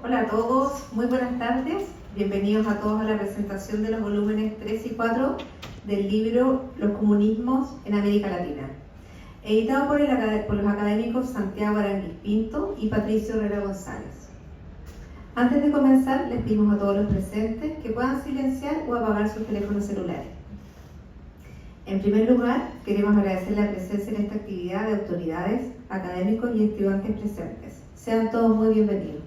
Hola a todos, muy buenas tardes. Bienvenidos a todos a la presentación de los volúmenes 3 y 4 del libro Los comunismos en América Latina, editado por los académicos Santiago Aranguiz Pinto y Patricio Herrera González. Antes de comenzar, les pedimos a todos los presentes que puedan silenciar o apagar sus teléfonos celulares. En primer lugar, queremos agradecer la presencia en esta actividad de autoridades, académicos y estudiantes presentes. Sean todos muy bienvenidos.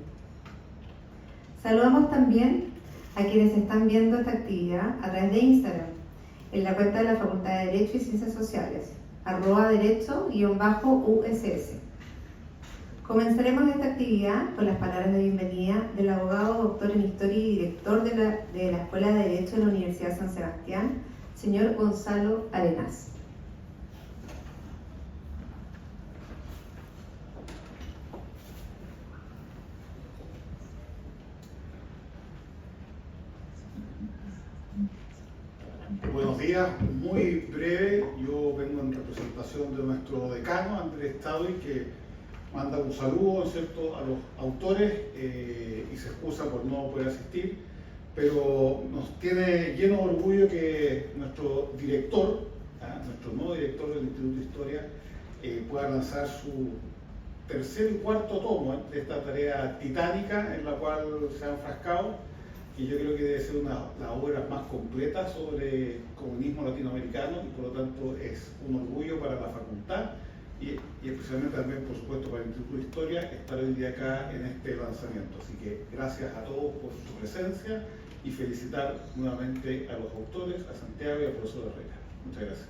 Saludamos también a quienes están viendo esta actividad a través de Instagram, en la cuenta de la Facultad de Derecho y Ciencias Sociales, @derecho_USS. Comenzaremos esta actividad con las palabras de bienvenida del abogado, doctor en Historia y director de la Escuela de Derecho de la Universidad San Sebastián, señor Gonzalo Arenas. Buenos días, muy breve. Yo vengo en representación de nuestro decano, Andrés Tadoy, que manda un saludo, ¿cierto?, a los autores y se excusa por no poder asistir, pero nos tiene lleno de orgullo que nuestro director, nuestro nuevo director del Instituto de Historia, pueda lanzar su tercer y cuarto tomo de esta tarea titánica en la cual se ha enfrascado, y yo creo que debe ser una de las obras más completas sobre comunismo latinoamericano, y por lo tanto es un orgullo para la facultad y especialmente también, por supuesto, para el Instituto de Historia estar hoy día acá en este lanzamiento. Así que gracias a todos por su presencia y felicitar nuevamente a los autores, a Santiago y al profesor Herrera. Muchas gracias.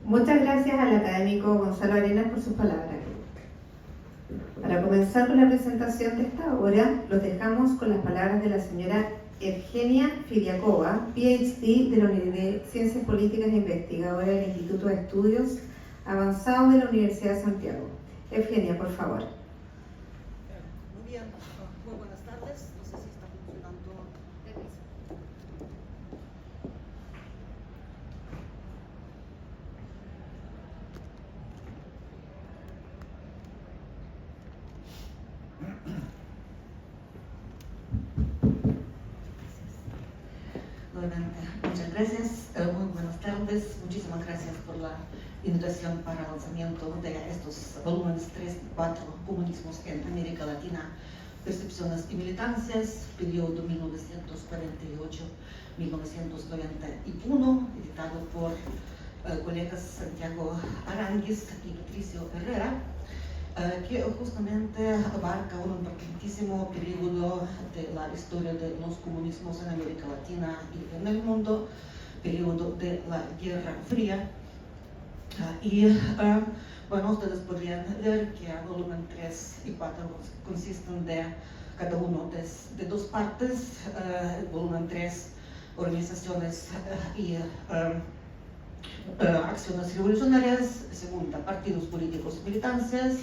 Muchas gracias al académico Gonzalo Arenas por sus palabras. Para comenzar con la presentación de esta obra, los dejamos con las palabras de la señora Evgenia Filiakova, PhD de la Universidad de Ciencias Políticas e investigadora del Instituto de Estudios Avanzados de la Universidad de Santiago. Evgenia, por favor. Muy bien, muy buenas tardes. No sé si está funcionando. Nuevamente, muchas gracias, muy buenas tardes, muchísimas gracias por la invitación para el lanzamiento de estos volúmenes 3 y 4, Comunismos en América Latina, Percepciones y Militancias, periodo 1948-1991, editado por colegas Santiago Aranguiz y Patricio Herrera, que justamente abarca un importantísimo periodo de la historia de los comunismos en América Latina y en el mundo, periodo de la Guerra Fría. Bueno, ustedes podrían ver que el volumen 3 y 4 consisten de cada uno de dos partes. El volumen 3, organizaciones y acciones revolucionarias; segunda, partidos políticos y militancias;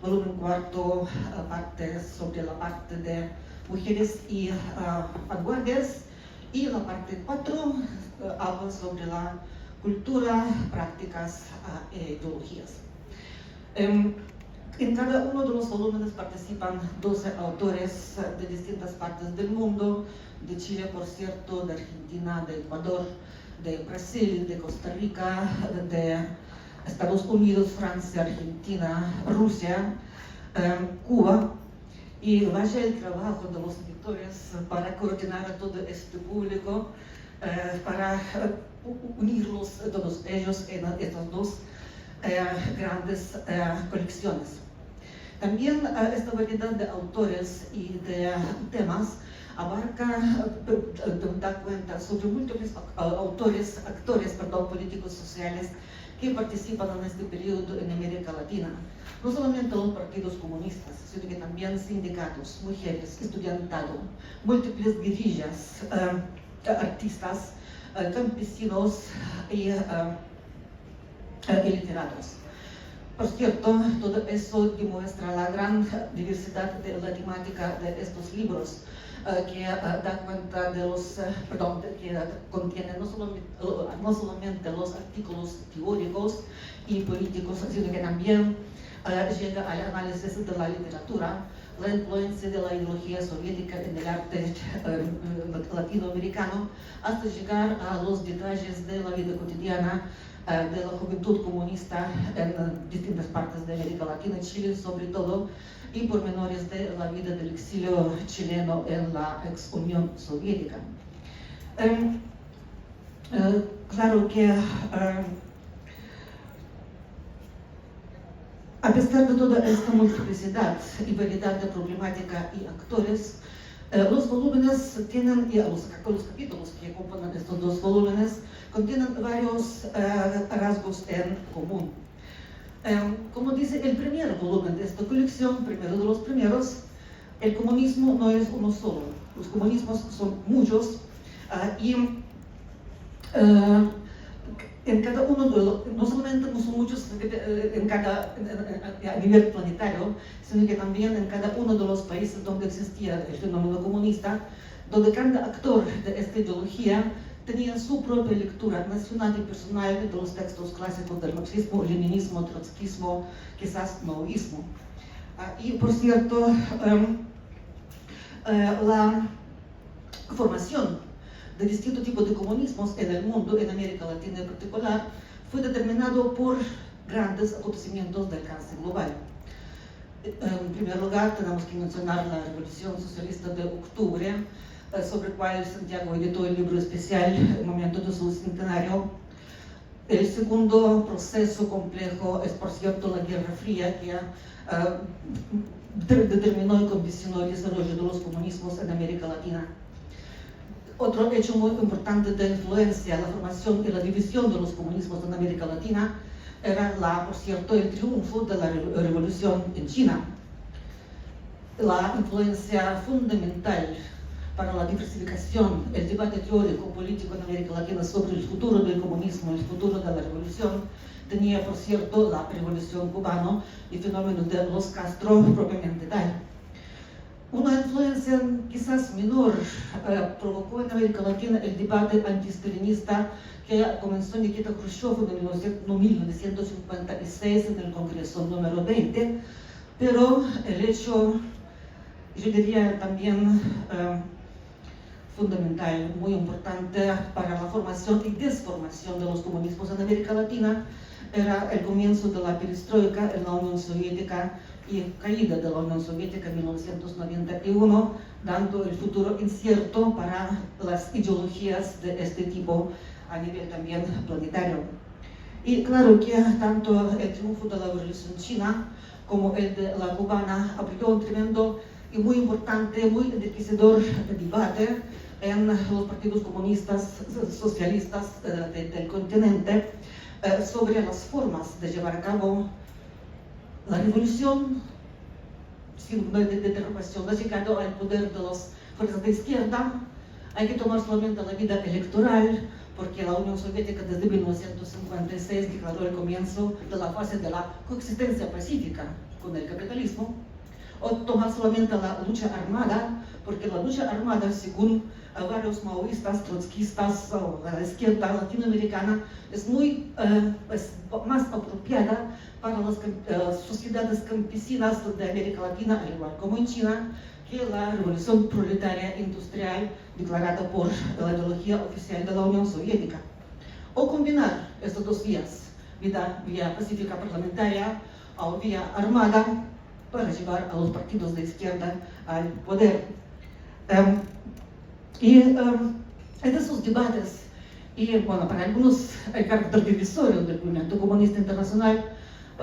volumen 4, parte sobre la parte de mujeres y vanguardias; y la parte 4 habla sobre la cultura, prácticas e ideologías. En cada uno de los volúmenes participan 12 autores de distintas partes del mundo, de Chile, por cierto, de Argentina, de Ecuador, de Brasil, de Costa Rica, de Estados Unidos, Francia, Argentina, Rusia, Cuba. Y vaya el trabajo de los editores para coordinar a todo este público, para unirlos todos ellos en estas dos grandes colecciones. También esta variedad de autores y de temas da cuenta sobre múltiples actores políticos sociales que participan en este periodo en América Latina. No solamente los partidos comunistas, sino que también sindicatos, mujeres, estudiantado, múltiples guerrillas, artistas, campesinos y literatos. Por cierto, todo eso demuestra la gran diversidad de la temática de estos libros. que da cuenta de los, que contiene no solamente los artículos teóricos y políticos, sino que también llega al análisis de la literatura, la influencia de la ideología soviética en el arte latinoamericano, hasta llegar a los detalles de la vida cotidiana de la juventud comunista en distintas partes de América Latina, Chile sobre todo, y pormenores de la vida del exilio chileno en la ex Unión Soviética. Claro que a pesar de toda esta multiplicidad y variedad de problemática y actores, los volúmenes tienen, y los capítulos que componen estos dos volúmenes, contienen varios rasgos en común. Como dice el primer volumen de esta colección, primero de los primeros, el comunismo no es uno solo, los comunismos son muchos y en cada uno de los, no solamente no son muchos a nivel planetario, sino que también en cada uno de los países donde existía el fenómeno comunista, donde cada actor de esta ideología tenía su propia lectura nacional y personal de los textos clásicos del marxismo, leninismo, trotskismo, quizás maoísmo. Y por cierto, la formación de distintos tipos de comunismos en el mundo, en América Latina en particular, fue determinado por grandes acontecimientos de alcance global. En primer lugar, tenemos que mencionar la Revolución Socialista de Octubre, sobre el cual Santiago editó el libro especial en el momento de su centenario. El segundo proceso complejo es, por cierto, la Guerra Fría, que determinó y condicionó el desarrollo de los comunismos en América Latina. Otro hecho muy importante de influencia, la formación y la división de los comunismos en América Latina, era, por cierto, el triunfo de la revolución en China. La influencia fundamental para la diversificación, el debate teórico político en América Latina sobre el futuro del comunismo, el futuro de la revolución, tenía, por cierto, la revolución cubana y el fenómeno de los Castro propiamente tal. Una influencia quizás menor provocó en América Latina el debate antistalinista que comenzó en Nikita Khrushchev en 1956 en el Congreso número 20, pero el hecho, yo diría también fundamental, muy importante para la formación y desformación de los comunismos en América Latina, era el comienzo de la perestroika en la Unión Soviética y caída de la Unión Soviética en 1991, dando el futuro incierto para las ideologías de este tipo a nivel también planetario. Y claro que tanto el triunfo de la Revolución China como el de la cubana abrió un tremendo y muy importante, muy enriquecedor debate en los partidos comunistas, socialistas del continente sobre las formas de llevar a cabo la revolución sin determinación, ha llegado al poder de las fuerzas de izquierda. Hay que tomar solamente la vida electoral, porque la Unión Soviética desde 1956 declaró el comienzo de la fase de la coexistencia pacífica con el capitalismo, o tomar solamente la lucha armada, porque la lucha armada, según varios maoístas, trotskistas o la izquierda latinoamericana, es muy más apropiada para las sociedades campesinas de América Latina, al igual como en China, que la revolución proletaria industrial declarada por la ideología oficial de la Unión Soviética. O combinar estas dos vías, vía pacífica parlamentaria o vía armada, para llevar a los partidos de izquierda al poder. En esos debates, y bueno, para algunos el carácter divisorio del movimiento comunista internacional,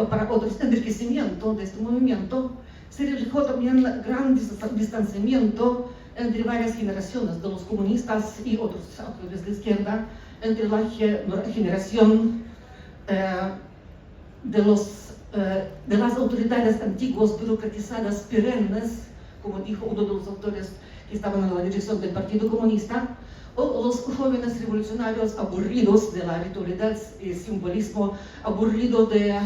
para otros enriquecimiento de este movimiento, se reflejó también gran distanciamiento entre varias generaciones de los comunistas y otros autores de izquierda, entre la generación de las autoridades antiguas, burocratizadas, perennes, como dijo uno de los autores que estaban en la dirección del Partido Comunista, o los jóvenes revolucionarios aburridos de la ritualidad y simbolismo, aburridos de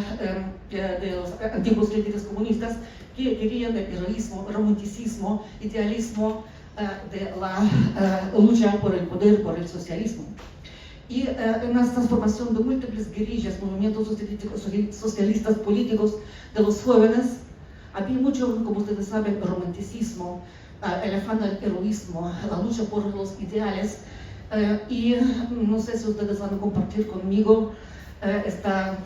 los antiguos líderes comunistas que querían el heroísmo, romanticismo, idealismo, de la lucha por el poder, por el socialismo. Y en la transformación de múltiples guerrillas, movimientos socialistas políticos de los jóvenes, había mucho, como ustedes saben, romanticismo, el afán del heroísmo, la lucha por los ideales, y no sé si ustedes van a compartir conmigo esta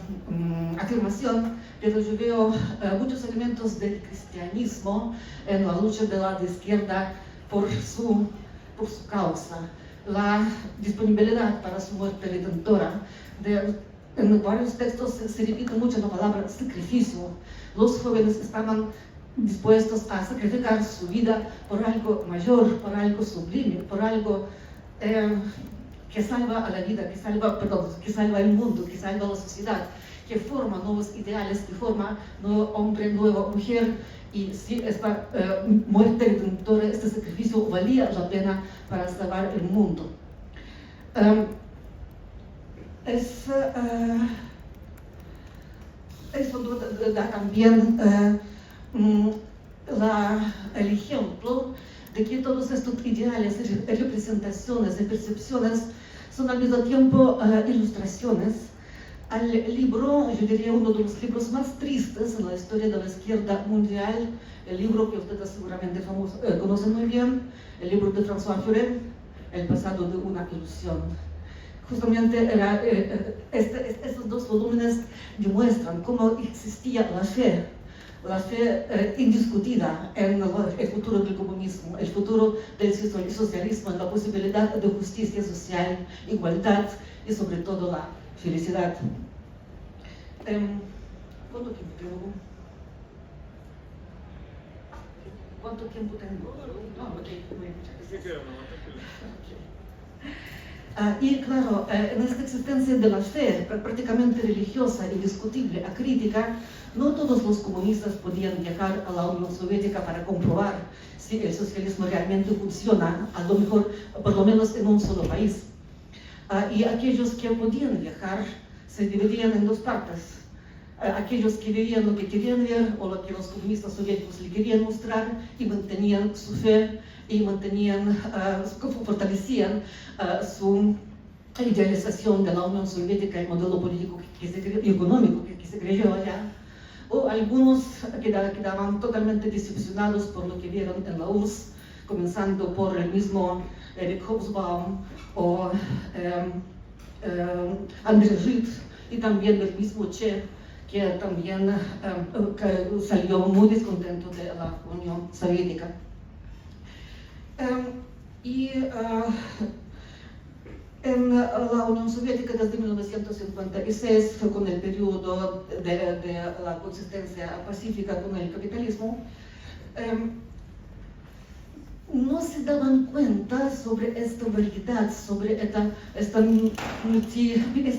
afirmación, pero yo veo muchos elementos del cristianismo en la lucha de la izquierda por su causa, la disponibilidad para su muerte redentora. En varios textos se repite mucho la palabra sacrificio. Los jóvenes estaban dispuestos a sacrificar su vida por algo mayor, por algo sublime, por algo que salva a la vida, que salva el mundo, que salva a la sociedad, que forma nuevos ideales, que forma nuevo hombre, nueva mujer. Y si esta muerte redentora, este sacrificio valía la pena para salvar el mundo. Eso da también el ejemplo de que todos estos ideales, representaciones y percepciones son al mismo tiempo ilustraciones al libro, yo diría uno de los libros más tristes en la historia de la izquierda mundial, el libro que ustedes seguramente conocen muy bien, el libro de François Furet, El pasado de una ilusión. Justamente estos dos volúmenes demuestran cómo existía la fe indiscutida en el futuro del comunismo, el futuro del socialismo, en la posibilidad de justicia social, igualdad y sobre todo la felicidad. ¿Cuánto tiempo tengo? ¿Cuánto tiempo tengo? No, okay, muchas gracias. Y claro, en esta existencia de la fe prácticamente religiosa, indiscutible, acrítica, no todos los comunistas podían viajar a la Unión Soviética para comprobar si el socialismo realmente funciona, a lo mejor, por lo menos en un solo país. Y aquellos que podían viajar se dividían en dos partes. Aquellos que veían lo que querían ver o lo que los comunistas soviéticos le querían mostrar y mantenían su fe y fortalecían su idealización de la Unión Soviética, el modelo político y económico que se creyó allá. O algunos quedaban totalmente decepcionados por lo que vieron en la URSS, comenzando por el mismo Eric Hobsbawm o André Gide y también el mismo Che, que también salió muy descontento de la Unión Soviética. En la Unión Soviética desde 1956, con el periodo de la consistencia pacífica con el capitalismo, no se daban cuenta sobre esta variedad, sobre esta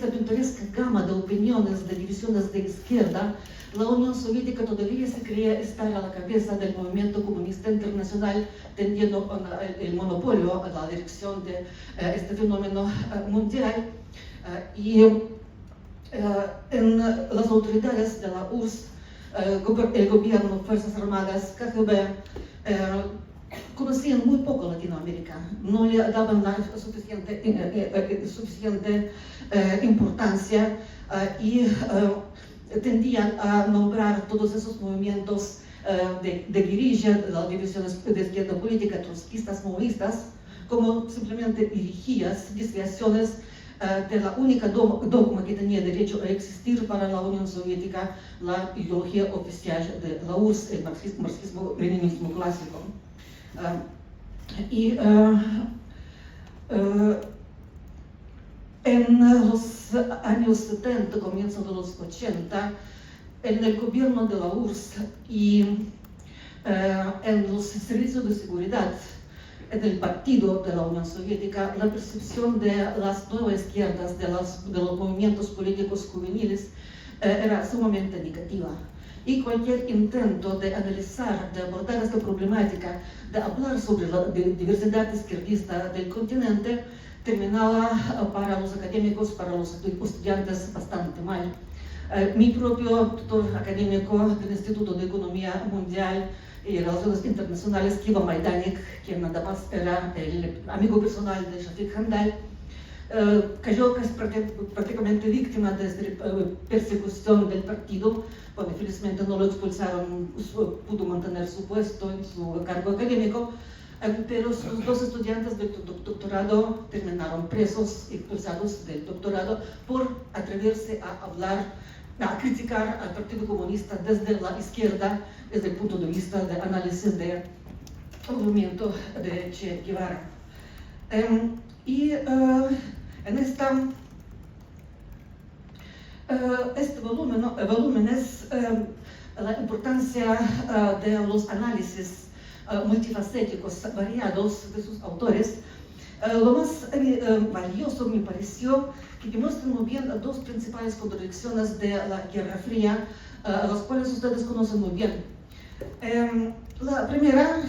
pintoresca gama de opiniones, de divisiones de izquierda. La Unión Soviética todavía se creía estar a la cabeza del movimiento comunista internacional, teniendo el monopolio a la dirección de este fenómeno mundial. Y en las autoridades de la URSS, el gobierno, Fuerzas Armadas, KGB, conocían muy poco Latinoamérica, no le daban la suficiente importancia y tendían a nombrar todos esos movimientos de guerrilla, de las divisiones de izquierda política, trotskistas, maoístas, como simplemente herejías, desviaciones de la única dogma que tenía derecho a existir para la Unión Soviética, la ideología oficial de la URSS, el marxismo-leninismo clásico. En los años 70, comienzo de los 80, en el gobierno de la URSS y en los servicios de seguridad en el partido de la Unión Soviética, la percepción de las nuevas izquierdas, de los movimientos políticos juveniles, era sumamente negativa. Y cualquier intento de analizar, de abordar esta problemática, de hablar sobre la diversidad izquierdista del continente, terminaba para los académicos, para los estudiantes bastante mal. Mi propio tutor académico del Instituto de Economía Mundial y Relaciones Internacionales, Kiva Majdanek, quien además era el amigo personal de Shafiq Handal, cayó prácticamente víctima de esta persecución del partido. Bueno, felizmente no lo expulsaron, pudo mantener su puesto en su cargo académico, pero sus dos estudiantes del doctorado terminaron presos, expulsados del doctorado por atreverse a hablar, a criticar al Partido Comunista desde la izquierda, desde el punto de vista de análisis del movimiento de Che Guevara. Este volumen es la importancia de los análisis multifacéticos, variados de sus autores. Lo más valioso me pareció que demuestran muy bien dos principales contradicciones de la Guerra Fría, las cuales ustedes conocen muy bien. La primera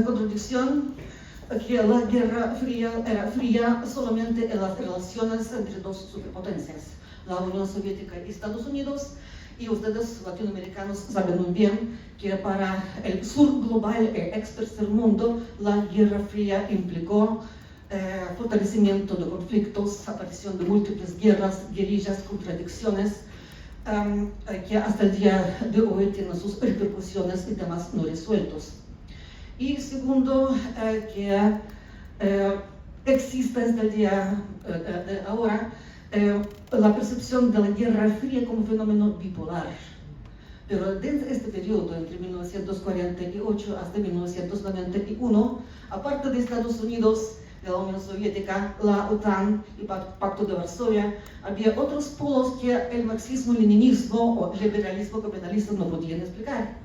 contradicción, que la Guerra Fría era fría solamente en las relaciones entre dos superpotencias, la Unión Soviética y Estados Unidos, y ustedes latinoamericanos saben muy bien que para el sur global, el ex tercer mundo, la Guerra Fría implicó fortalecimiento de conflictos, aparición de múltiples guerras, guerrillas, contradicciones, que hasta el día de hoy tienen sus repercusiones y temas no resueltos. Y segundo, que existe desde el día de ahora la percepción de la Guerra Fría como fenómeno bipolar. Pero dentro de este periodo, entre 1948 hasta 1991, aparte de Estados Unidos, de la Unión Soviética, la OTAN y el Pacto de Varsovia, había otros polos que el marxismo-leninismo o liberalismo capitalista no podían explicar,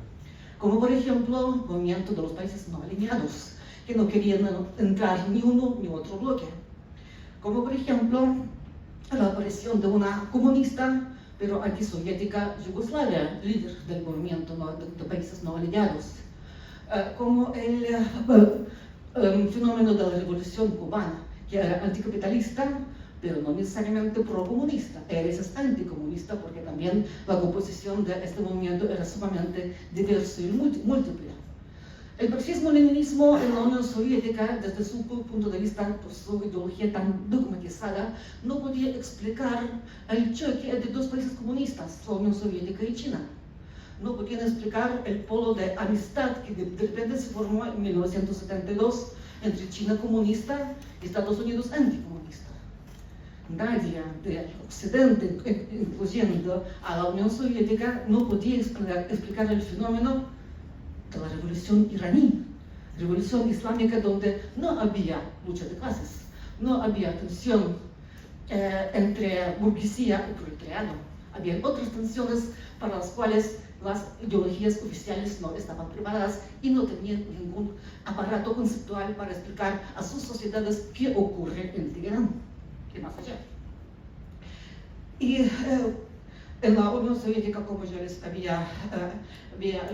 como por ejemplo el movimiento de los países no alineados, que no querían entrar ni uno ni otro bloque, como por ejemplo la aparición de una comunista pero antisoviética Yugoslavia, líder del movimiento de países no alineados, como el fenómeno de la revolución cubana, que era anticapitalista, pero no necesariamente pro-comunista, a veces anticomunista, porque también la composición de este movimiento era sumamente diverso y múltiple. El marxismo-leninismo en la Unión Soviética, desde su punto de vista, por su ideología tan dogmatizada, no podía explicar el choque de dos países comunistas, la Unión Soviética y China. No podían explicar el polo de amistad que de repente se formó en 1972 entre China comunista y Estados Unidos anticomunista. Nadie del Occidente, incluyendo a la Unión Soviética, no podía explicar el fenómeno de la revolución iraní, revolución islámica donde no había lucha de clases, no había tensión entre burguesía y proletariado. Había otras tensiones para las cuales las ideologías oficiales no estaban preparadas y no tenían ningún aparato conceptual para explicar a sus sociedades qué ocurre en Teherán y más allá. Y en la Unión Soviética, como yo les había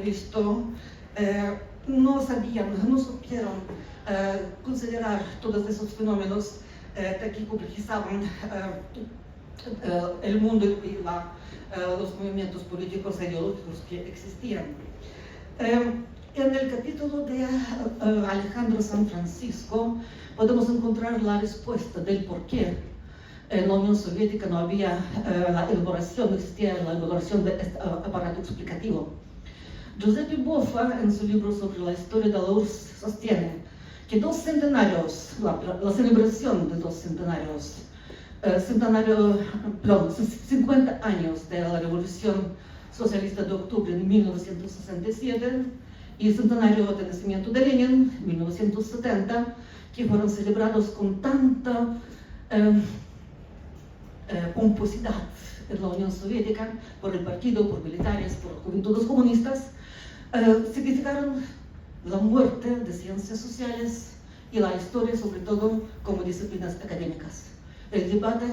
visto, no supieron considerar todos esos fenómenos que complejizaban el mundo y los movimientos políticos e ideológicos que existían. En el capítulo de Alejandro San Francisco podemos encontrar la respuesta del por qué en la Unión Soviética no había no existía la elaboración de este aparato explicativo. Giuseppe Boffa, en su libro sobre la historia de la URSS, sostiene que la celebración de 50 años de la Revolución Socialista de Octubre de 1967 y el centenario del nacimiento de Lenin, 1970, que fueron celebrados con tanta pomposidad en la Unión Soviética por el partido, por militares, por juventudes comunistas, significaron la muerte de ciencias sociales y la historia, sobre todo, como disciplinas académicas. El debate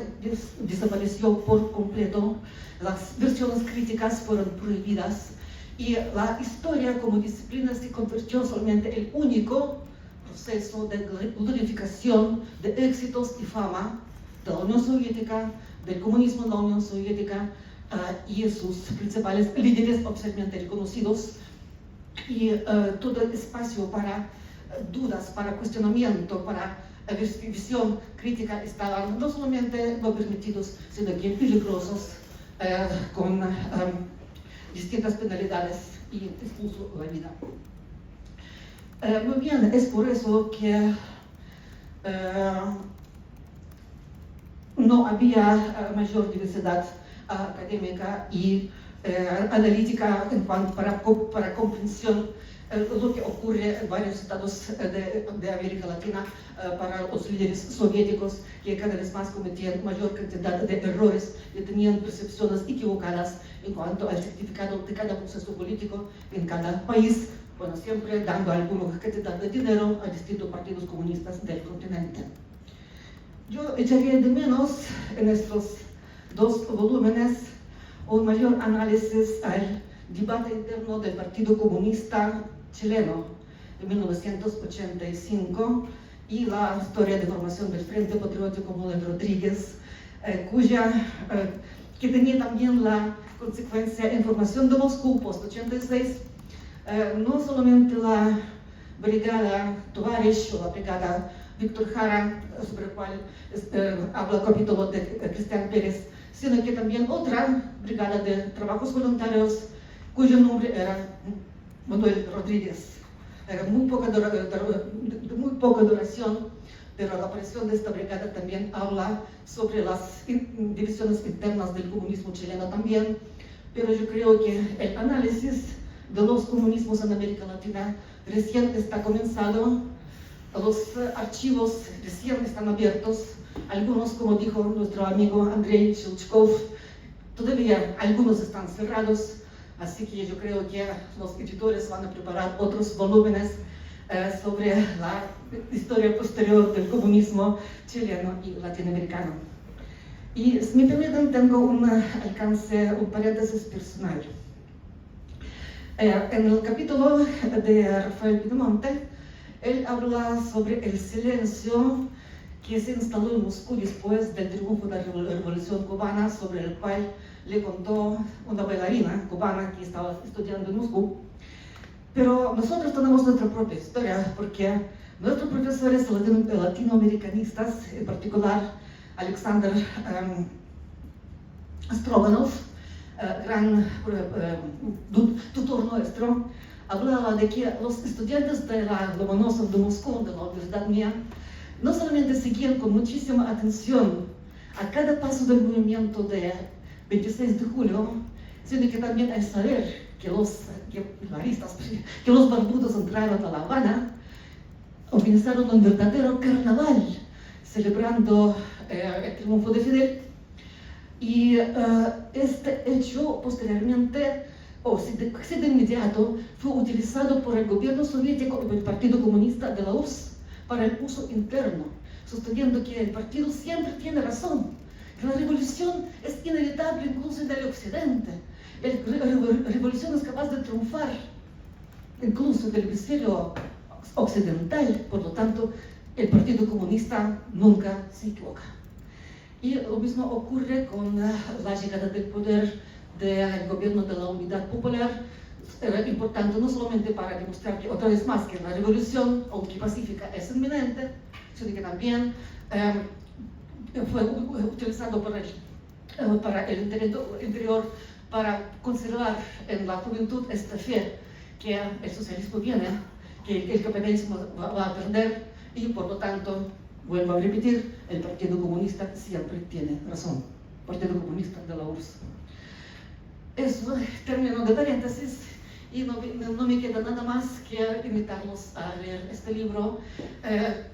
desapareció por completo, las versiones críticas fueron prohibidas y la historia como disciplina se convirtió solamente en el único proceso de glorificación de éxitos y fama de la Unión Soviética, del comunismo de la Unión Soviética y sus principales líderes oficialmente reconocidos y todo el espacio para dudas, para cuestionamiento, para visión crítica estaban no solamente no permitidos, sino que peligrosos, con distintas penalidades y incluso la vida. Muy bien, es por eso que no había mayor diversidad académica y analítica en cuanto para comprensión lo que ocurre en varios estados de América Latina para los líderes soviéticos que cada vez más cometían mayor cantidad de errores y tenían percepciones equivocadas en cuanto al significado de cada proceso político en cada país, bueno, siempre dando alguna cantidad de dinero a distintos partidos comunistas del continente. Yo echaría de menos en estos dos volúmenes un mayor análisis al debate interno del Partido Comunista Chileno de 1985 y la historia de formación del Frente Patriótico Manuel Rodríguez, que tenía también la consecuencia en formación de Moscú post-86, no solamente la brigada Tovarish o la brigada Víctor Jara, sobre el cual habla el capítulo de Cristian Pérez, sino que también otra brigada de trabajos voluntarios cuyo nombre era Manuel Rodríguez. Era de muy poca duración, pero la aparición de esta brigada también habla sobre las divisiones internas del comunismo chileno también, pero yo creo que el análisis de los comunismos en América Latina recién está comenzado, los archivos recién están abiertos, algunos, como dijo nuestro amigo Andrei Shilchkov, todavía algunos están cerrados, así que yo creo que los editores van a preparar otros volúmenes sobre la historia posterior del comunismo chileno y latinoamericano. Y si me permiten, tengo un paréntesis personal. En el capítulo de Rafael Piedemonte, él habla sobre el silencio que se instaló en Moscú después del triunfo de la Revolución Cubana, sobre el cual le contó una bailarina cubana que estaba estudiando en Moscú. Pero nosotros tenemos nuestra propia historia, porque nuestros profesores latinoamericanistas, en particular Alexander Stroganov, gran tutor nuestro, hablaba de que los estudiantes de la Lomonosov de Moscú, de la Universidad mía, no solamente seguían con muchísima atención a cada paso del movimiento de 26 de julio, sino que también al saber que los barbudos entraron a La Habana, organizaron un verdadero carnaval celebrando el triunfo de Fidel. Y este hecho posteriormente, casi de inmediato, fue utilizado por el gobierno soviético y por el Partido Comunista de la URSS para el uso interno, sosteniendo que el partido siempre tiene razón, que la revolución es inevitable incluso en el occidente. La revolución es capaz de triunfar incluso del hemisferio occidental, por lo tanto, el Partido Comunista nunca se equivoca. Y lo mismo ocurre con la llegada del poder del gobierno de la Unidad Popular, importante no solamente para demostrar que otra vez más que la revolución, aunque pacífica, es inminente, sino que también fue utilizado para el interior para conservar en la juventud esta fe que el socialismo viene, que el capitalismo va a perder y por lo tanto, vuelvo a repetir, el Partido Comunista siempre tiene razón, Partido Comunista de la URSS. Eso, termino de paréntesis y no me queda nada más que invitarlos a leer este libro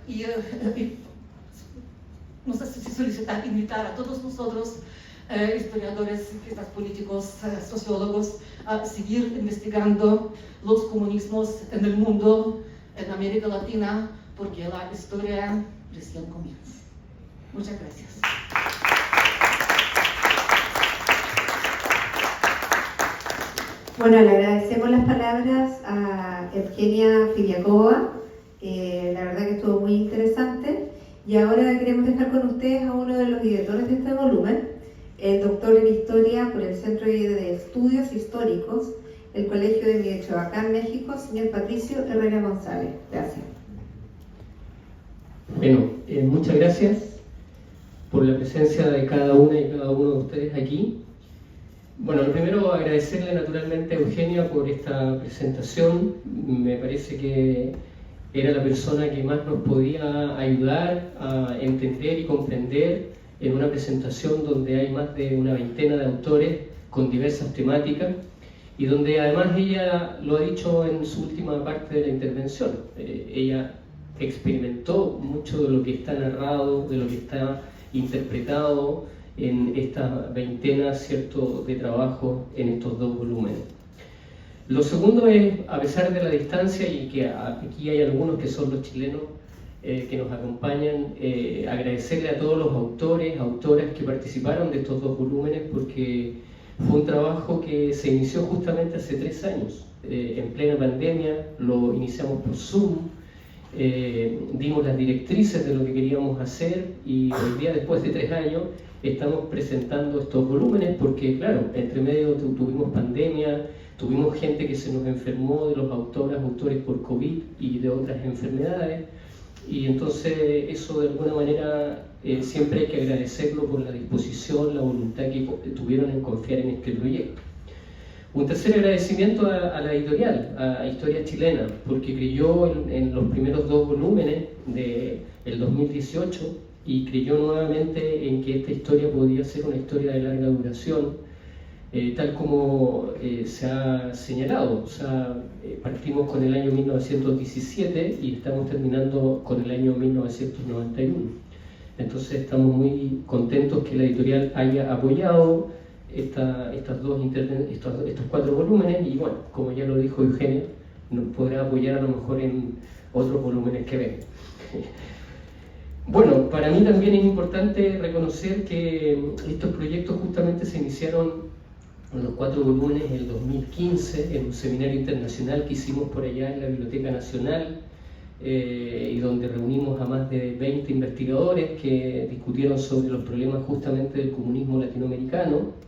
y no sé si solicitar, invitar a todos nosotros, historiadores, cientistas políticos, sociólogos, a seguir investigando los comunismos en el mundo, en América Latina, porque la historia recién comienza. Muchas gracias. Bueno, le agradecemos las palabras a Evgenia Filiakova, la verdad que estuvo muy interesante. Y ahora queremos dejar con ustedes a uno de los directores de este volumen, el doctor en Historia por el Centro de Estudios Históricos, el Colegio de Michoacán, México, señor Patricio Herrera González. Gracias. Bueno, muchas gracias por la presencia de cada una y cada uno de ustedes aquí. Bueno, lo primero, agradecerle naturalmente a Eugenia por esta presentación. Me parece que era la persona que más nos podía ayudar a entender y comprender en una presentación donde hay más de una veintena de autores con diversas temáticas y donde además ella lo ha dicho en su última parte de la intervención. Ella experimentó mucho de lo que está narrado, de lo que está interpretado en esta veintena, ¿cierto?, de trabajo en estos dos volúmenes. Lo segundo es, a pesar de la distancia, y que aquí hay algunos que son los chilenos que nos acompañan, agradecerle a todos los autores, autoras que participaron de estos dos volúmenes, porque fue un trabajo que se inició justamente hace 3 años, en plena pandemia. Lo iniciamos por Zoom, dimos las directrices de lo que queríamos hacer y hoy día, después de 3 años, estamos presentando estos volúmenes porque, claro, entre medio tuvimos pandemia, tuvimos gente que se nos enfermó de los autores por COVID y de otras enfermedades, y entonces eso de alguna manera siempre hay que agradecerlo por la disposición, la voluntad que tuvieron en confiar en este proyecto. Un tercer agradecimiento a la editorial, a Historia Chilena, porque creyó en los primeros 2 volúmenes del 2018 y creyó nuevamente en que esta historia podía ser una historia de larga duración, tal como se ha señalado. O sea, partimos con el año 1917 y estamos terminando con el año 1991. Entonces estamos muy contentos que la editorial haya apoyado estos 4 volúmenes y, bueno, como ya lo dijo Eugenia, nos podrá apoyar a lo mejor en otros volúmenes que vengan. Bueno, para mí también es importante reconocer que estos proyectos justamente se iniciaron en los 4 volúmenes en el 2015, en un seminario internacional que hicimos por allá en la Biblioteca Nacional, y donde reunimos a más de 20 investigadores que discutieron sobre los problemas justamente del comunismo latinoamericano.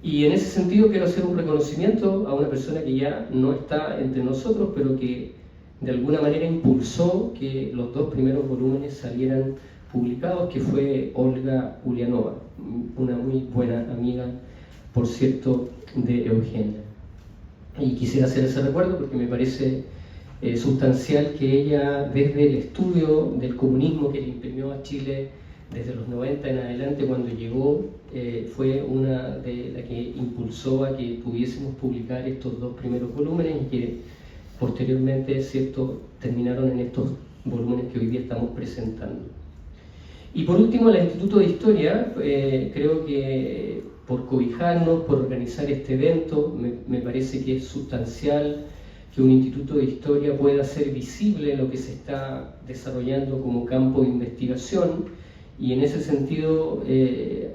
Y en ese sentido quiero hacer un reconocimiento a una persona que ya no está entre nosotros, pero que de alguna manera impulsó que los 2 primeros volúmenes salieran publicados, que fue Olga Ulianova, una muy buena amiga, por cierto, de Eugenia. Y quisiera hacer ese recuerdo porque me parece sustancial que ella, desde el estudio del comunismo que le imprimió a Chile desde los 90 en adelante, cuando llegó, fue una de las que impulsó a que pudiésemos publicar estos 2 primeros volúmenes y que posteriormente, ¿cierto?, terminaron en estos volúmenes que hoy día estamos presentando. Y por último, el Instituto de Historia, creo que por cobijarnos, por organizar este evento, me parece que es sustancial que un instituto de historia pueda hacer visible lo que se está desarrollando como campo de investigación, y en ese sentido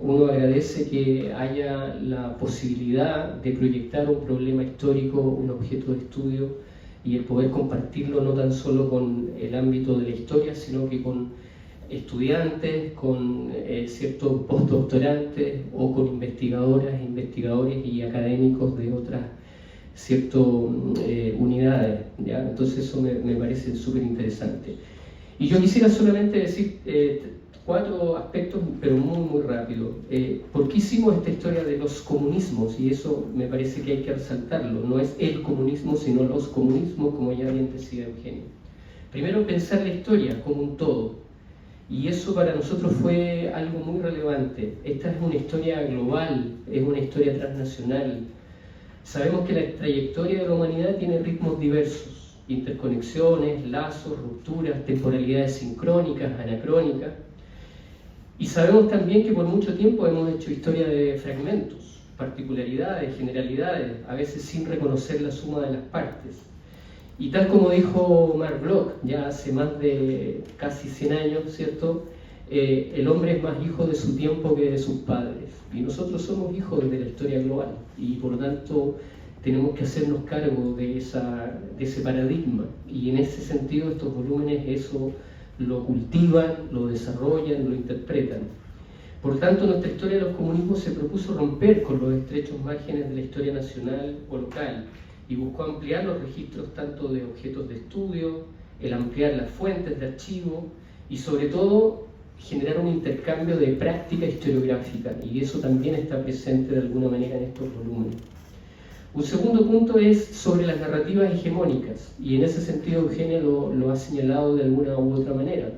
uno agradece que haya la posibilidad de proyectar un problema histórico, un objeto de estudio, y el poder compartirlo no tan solo con el ámbito de la historia, sino que con estudiantes, con ciertos postdoctorantes o con investigadoras, investigadores y académicos de otras unidades, ¿ya? Entonces eso me parece súper interesante. Y yo quisiera solamente decir 4 aspectos, pero muy rápido. ¿Por qué hicimos esta historia de los comunismos? Y eso me parece que hay que resaltarlo. No es el comunismo, sino los comunismos, como ya bien decía Eugenio. Primero, pensar la historia como un todo. Y eso para nosotros fue algo muy relevante. Esta es una historia global, es una historia transnacional. Sabemos que la trayectoria de la humanidad tiene ritmos diversos, interconexiones, lazos, rupturas, temporalidades sincrónicas, anacrónicas. Y sabemos también que por mucho tiempo hemos hecho historia de fragmentos, particularidades, generalidades, a veces sin reconocer la suma de las partes. Y tal como dijo Mark Bloch, ya hace más de casi 100 años, ¿cierto?, el hombre es más hijo de su tiempo que de sus padres. Y nosotros somos hijos de la historia global y por lo tanto tenemos que hacernos cargo de ese paradigma. Y en ese sentido estos volúmenes eso lo cultivan, lo desarrollan, lo interpretan. Por tanto, nuestra historia de los comunismos se propuso romper con los estrechos márgenes de la historia nacional o local y buscó ampliar los registros tanto de objetos de estudio, el ampliar las fuentes de archivo y sobre todo generar un intercambio de práctica historiográfica, y eso también está presente de alguna manera en estos volúmenes. Un segundo punto es sobre las narrativas hegemónicas, y en ese sentido Eugenia lo ha señalado de alguna u otra manera.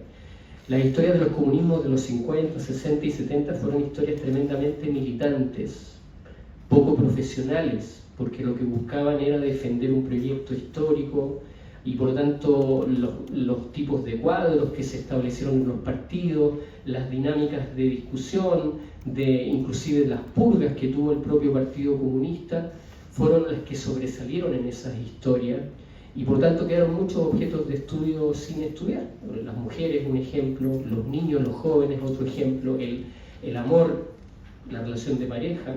Las historias de los comunismos de los 50, 60 y 70 fueron historias tremendamente militantes, poco profesionales, porque lo que buscaban era defender un proyecto histórico y por lo tanto los tipos de cuadros que se establecieron en los partidos, las dinámicas de discusión, inclusive las purgas que tuvo el propio Partido Comunista, fueron las que sobresalieron en esas historias y por tanto quedaron muchos objetos de estudio sin estudiar. Las mujeres, un ejemplo, los niños, los jóvenes, otro ejemplo, el amor, la relación de pareja,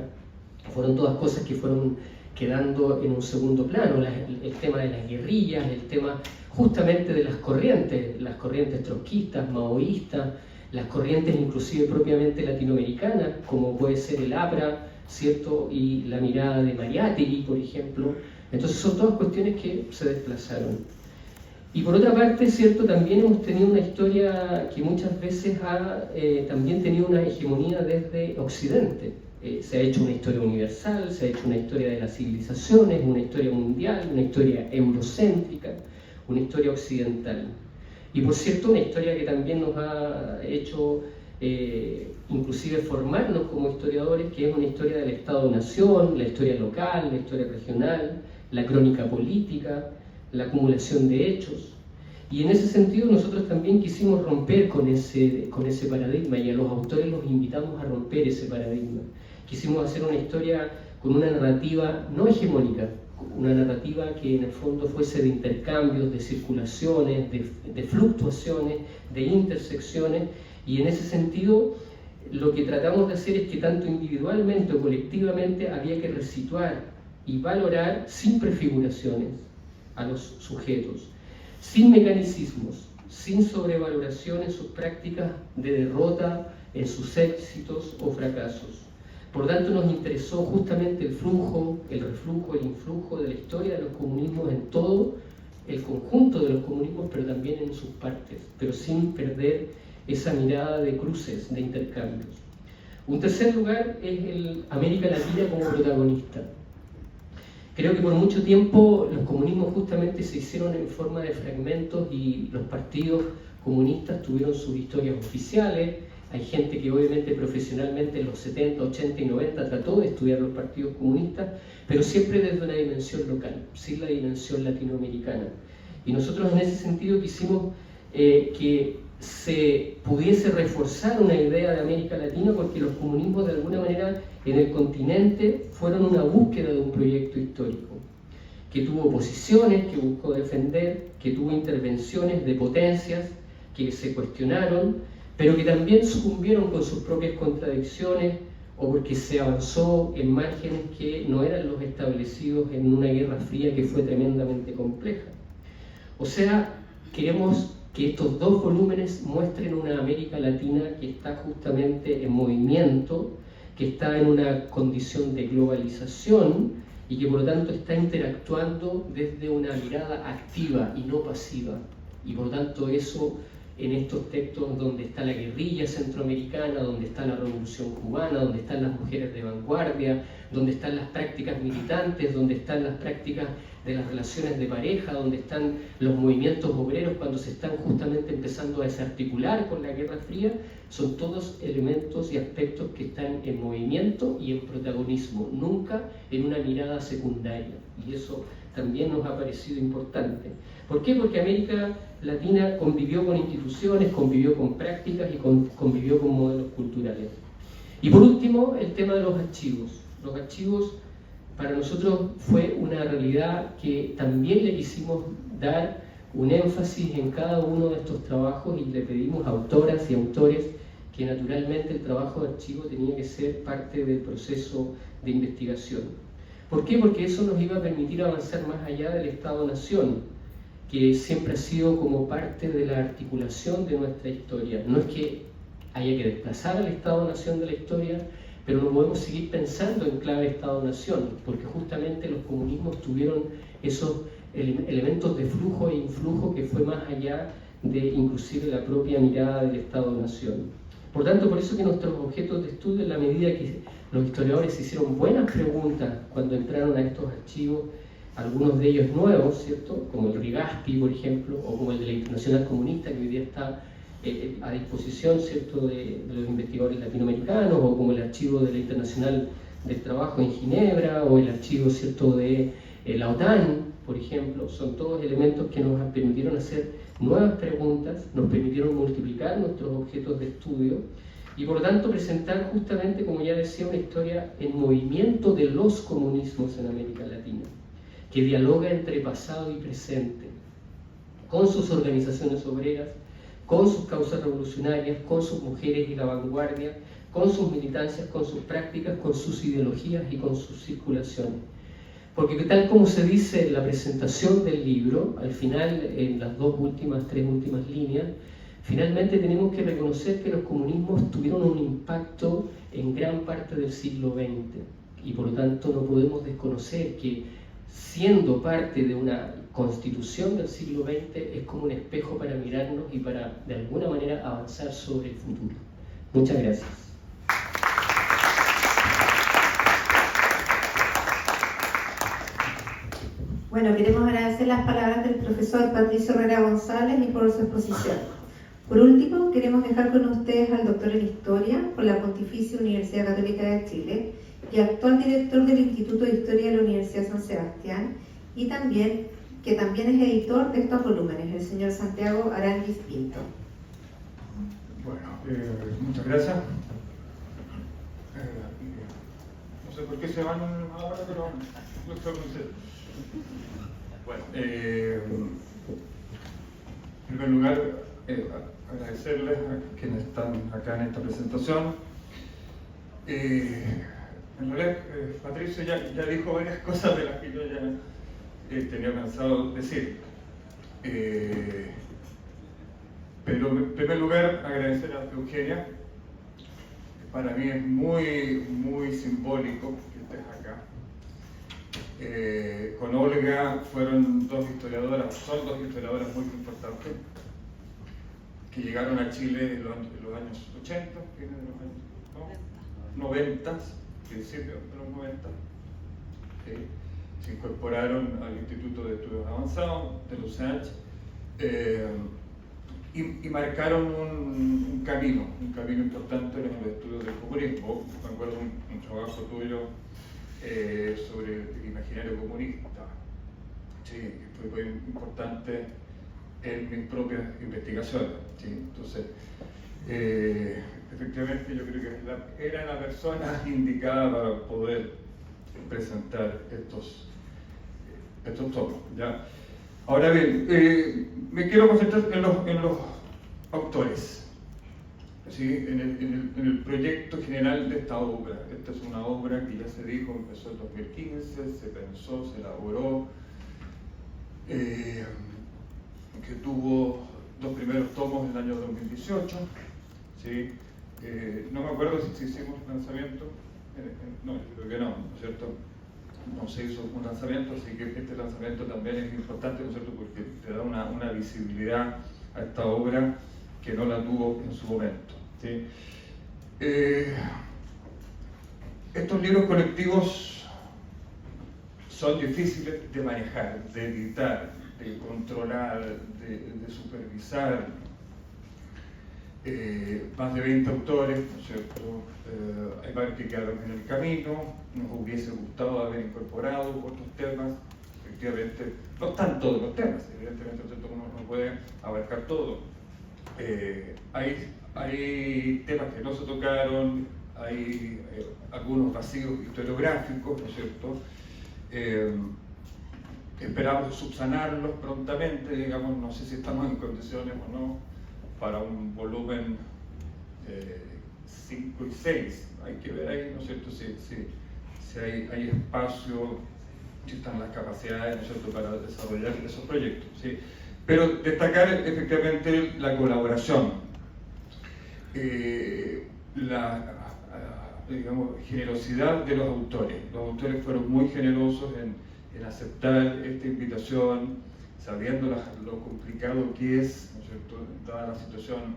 fueron todas cosas que fueron quedando en un segundo plano. El tema de las guerrillas, el tema justamente de las corrientes trotskistas, maoístas, las corrientes inclusive propiamente latinoamericanas, como puede ser el APRA, ¿cierto? Y la mirada de Mariátegui, por ejemplo. Entonces son todas cuestiones que se desplazaron. Y por otra parte, ¿cierto? También hemos tenido una historia que muchas veces ha también tenido una hegemonía desde Occidente. Se ha hecho una historia universal, se ha hecho una historia de las civilizaciones, una historia mundial, una historia eurocéntrica, una historia occidental. Y por cierto, una historia que también nos ha hecho inclusive formarnos como historiadores, que es una historia del Estado-Nación, la historia local, la historia regional, la crónica política, la acumulación de hechos. Y en ese sentido nosotros también quisimos romper con ese paradigma, y a los autores los invitamos a romper ese paradigma. Quisimos hacer una historia con una narrativa no hegemónica, una narrativa que en el fondo fuese de intercambios, de circulaciones, de fluctuaciones, de intersecciones, y en ese sentido lo que tratamos de hacer es que tanto individualmente o colectivamente había que resituar y valorar sin prefiguraciones a los sujetos, sin mecanicismos, sin sobrevaloración en sus prácticas de derrota, en sus éxitos o fracasos. Por tanto, nos interesó justamente el flujo, el reflujo, el influjo de la historia de los comunismos en todo el conjunto de los comunismos, pero también en sus partes, pero sin perder esa mirada de cruces, de intercambios. Un tercer lugar es América Latina como protagonista. Creo que por mucho tiempo los comunismos justamente se hicieron en forma de fragmentos y los partidos comunistas tuvieron sus historias oficiales. Hay gente que obviamente profesionalmente en los 70, 80 y 90 trató de estudiar los partidos comunistas, pero siempre desde una dimensión local, sin la dimensión latinoamericana. Y nosotros en ese sentido quisimos que se pudiese reforzar una idea de América Latina, porque los comunismos de alguna manera en el continente fueron una búsqueda de un proyecto histórico, que tuvo posiciones que buscó defender, que tuvo intervenciones de potencias que se cuestionaron, pero que también sucumbieron con sus propias contradicciones o porque se avanzó en márgenes que no eran los establecidos en una guerra fría que fue tremendamente compleja. O sea, queremos que estos dos volúmenes muestren una América Latina que está justamente en movimiento, que está en una condición de globalización y que por lo tanto está interactuando desde una mirada activa y no pasiva. Y por lo tanto eso en estos textos donde está la guerrilla centroamericana, donde está la revolución cubana, donde están las mujeres de vanguardia, donde están las prácticas militantes, donde están las prácticas de las relaciones de pareja, donde están los movimientos obreros cuando se están justamente empezando a desarticular con la Guerra Fría, son todos elementos y aspectos que están en movimiento y en protagonismo, nunca en una mirada secundaria, y eso también nos ha parecido importante. ¿Por qué? Porque América Latina convivió con instituciones, convivió con prácticas y convivió con modelos culturales. Y por último, el tema de los archivos. Los archivos para nosotros fue una realidad que también le quisimos dar un énfasis en cada uno de estos trabajos y le pedimos a autoras y autores que naturalmente el trabajo de archivo tenía que ser parte del proceso de investigación. ¿Por qué? Porque eso nos iba a permitir avanzar más allá del Estado-Nación, que siempre ha sido como parte de la articulación de nuestra historia. No es que haya que desplazar al Estado-Nación de la historia, pero no podemos seguir pensando en clave Estado-Nación, porque justamente los comunismos tuvieron esos elementos de flujo e influjo que fue más allá de inclusive la propia mirada del Estado-Nación. Por tanto, por eso que nuestros objetos de estudio, en la medida que los historiadores hicieron buenas preguntas cuando entraron a estos archivos, algunos de ellos nuevos, ¿cierto? Como el Rigaspi, por ejemplo, o como el de la Internacional Comunista, que hoy día está a disposición, ¿cierto?, de los investigadores latinoamericanos, o como el archivo de la Internacional del Trabajo en Ginebra, o el archivo, ¿cierto?, de la OTAN, por ejemplo. Son todos elementos que nos permitieron hacer nuevas preguntas, nos permitieron multiplicar nuestros objetos de estudio y por lo tanto presentar justamente, como ya decía, una historia en movimiento de los comunismos en América Latina, que dialoga entre pasado y presente, con sus organizaciones obreras, con sus causas revolucionarias, con sus mujeres y la vanguardia, con sus militancias, con sus prácticas, con sus ideologías y con sus circulaciones. Porque tal como se dice en la presentación del libro, al final, en las tres últimas líneas, finalmente tenemos que reconocer que los comunismos tuvieron un impacto en gran parte del siglo XX y por lo tanto no podemos desconocer que, siendo parte de una constitución del siglo XX, es como un espejo para mirarnos y para de alguna manera avanzar sobre el futuro. Muchas gracias. Bueno, queremos agradecer las palabras del profesor Patricio Herrera González y por su exposición. Por último, queremos dejar con ustedes al doctor en Historia por la Pontificia Universidad Católica de Chile y actual director del Instituto de Historia de la Universidad San Sebastián y que también es editor de estos volúmenes, el señor Santiago Aranguis Pinto. Bueno, muchas gracias. No sé por qué se van ahora, pero lo estoy haciendo. Bueno, en primer lugar, agradecerles a quienes están acá en esta presentación. En realidad, Patricio ya dijo varias cosas de las que yo ya tenía pensado decir. Pero en primer lugar, agradecer a Eugenia. Para mí es muy simbólico que estés acá. Con Olga son dos historiadoras muy importantes que llegaron a Chile en los años 80, fines de los años 90, principios de los 90. Se incorporaron al Instituto de Estudios Avanzados de los USACH y marcaron un camino importante en los estudios del comunismo. Me acuerdo un trabajo tuyo sobre el imaginario comunista, sí, que fue muy importante en mis propias investigaciones. ¿Sí? Entonces, efectivamente yo creo que era la persona indicada para poder presentar estos tomos. ¿Ya? Ahora bien, me quiero concentrar en los autores. ¿Sí? En el proyecto general de esta obra. Esta es una obra que ya se dijo, empezó en 2015, se pensó, se elaboró, que tuvo 2 primeros tomos en el año 2018. ¿Sí? No me acuerdo si hicimos lanzamiento, no, creo que no, ¿no es cierto? No se hizo un lanzamiento, así que este lanzamiento también es importante, ¿no es cierto? Porque te da una visibilidad a esta obra que no la tuvo en su momento. ¿Sí? Estos libros colectivos son difíciles de manejar, de editar, de controlar, de supervisar. Más de 20 autores, ¿no es cierto? Hay varios que quedaron en el camino, nos hubiese gustado haber incorporado otros temas. Efectivamente, no están todos los temas, evidentemente uno no puede abarcar todo. Hay temas que no se tocaron, hay algunos vacíos historiográficos, ¿no es cierto? Esperamos subsanarlos prontamente, digamos, no sé si estamos en condiciones o no para un volumen 5 y 6. Hay que ver ahí, ¿no es cierto?, si hay espacio, si están las capacidades, ¿no es cierto?, para desarrollar esos proyectos, ¿sí? Pero destacar efectivamente la colaboración. digamos, generosidad de los autores. Los autores fueron muy generosos en aceptar esta invitación, sabiendo lo complicado que es, ¿no es cierto?, dada la situación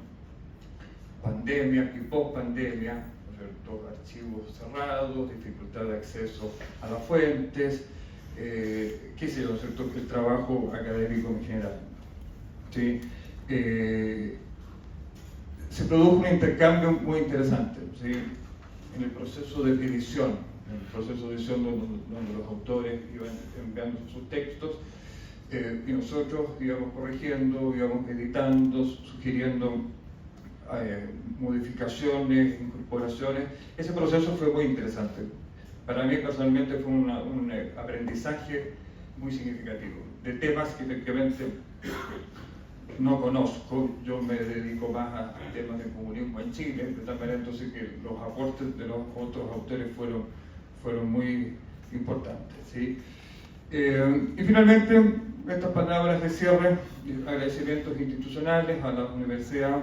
pandemia y post-pandemia, ¿no es cierto?, archivos cerrados, dificultad de acceso a las fuentes, qué sé yo, ¿no es cierto?, el trabajo académico en general. ¿Sí? Se produjo un intercambio muy interesante, ¿sí?, en el proceso de edición, donde los autores iban enviando sus textos y nosotros íbamos corrigiendo, íbamos editando, sugiriendo modificaciones, incorporaciones. Ese proceso fue muy interesante. Para mí personalmente fue un aprendizaje muy significativo de temas que efectivamente no conozco. Yo me dedico más a temas de comunismo en Chile, de tal manera entonces que los aportes de los otros autores fueron muy importantes, ¿sí? Y finalmente, estas palabras de cierre, agradecimientos institucionales a la Universidad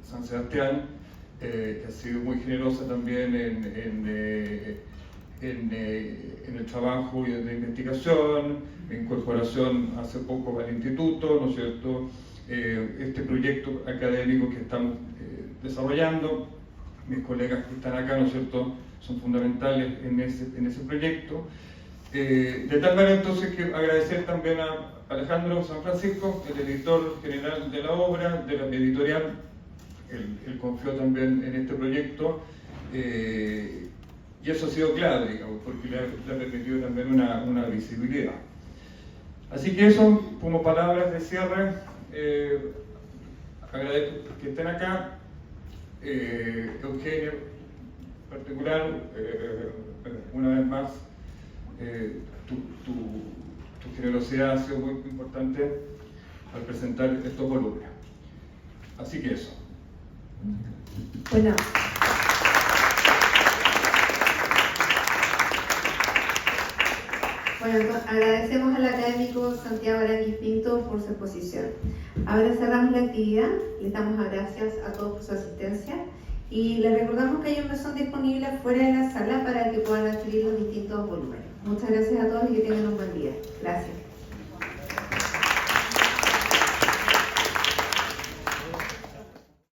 San Sebastián, que ha sido muy generosa también en el trabajo de investigación, incorporación hace poco al instituto, ¿no es cierto?, este proyecto académico que estamos desarrollando. Mis colegas que están acá, ¿no es cierto?, son fundamentales en ese proyecto. De tal manera entonces que agradecer también a Alejandro San Francisco, el editor general de la obra, de la editorial. Él confió también en este proyecto y eso ha sido clave, digamos, porque le ha permitido también una visibilidad. Así que eso, como palabras de cierre, agradezco que estén acá. Eugenio, en particular, una vez más, tu generosidad ha sido muy importante al presentar estos volúmenes. Así que eso. Bueno. Bueno, agradecemos al académico Santiago Aranguis Pinto por su exposición. Ahora cerramos la actividad, les damos las gracias a todos por su asistencia y les recordamos que hay un mesón disponible fuera de la sala para que puedan adquirir los distintos volúmenes. Muchas gracias a todos y que tengan un buen día. Gracias.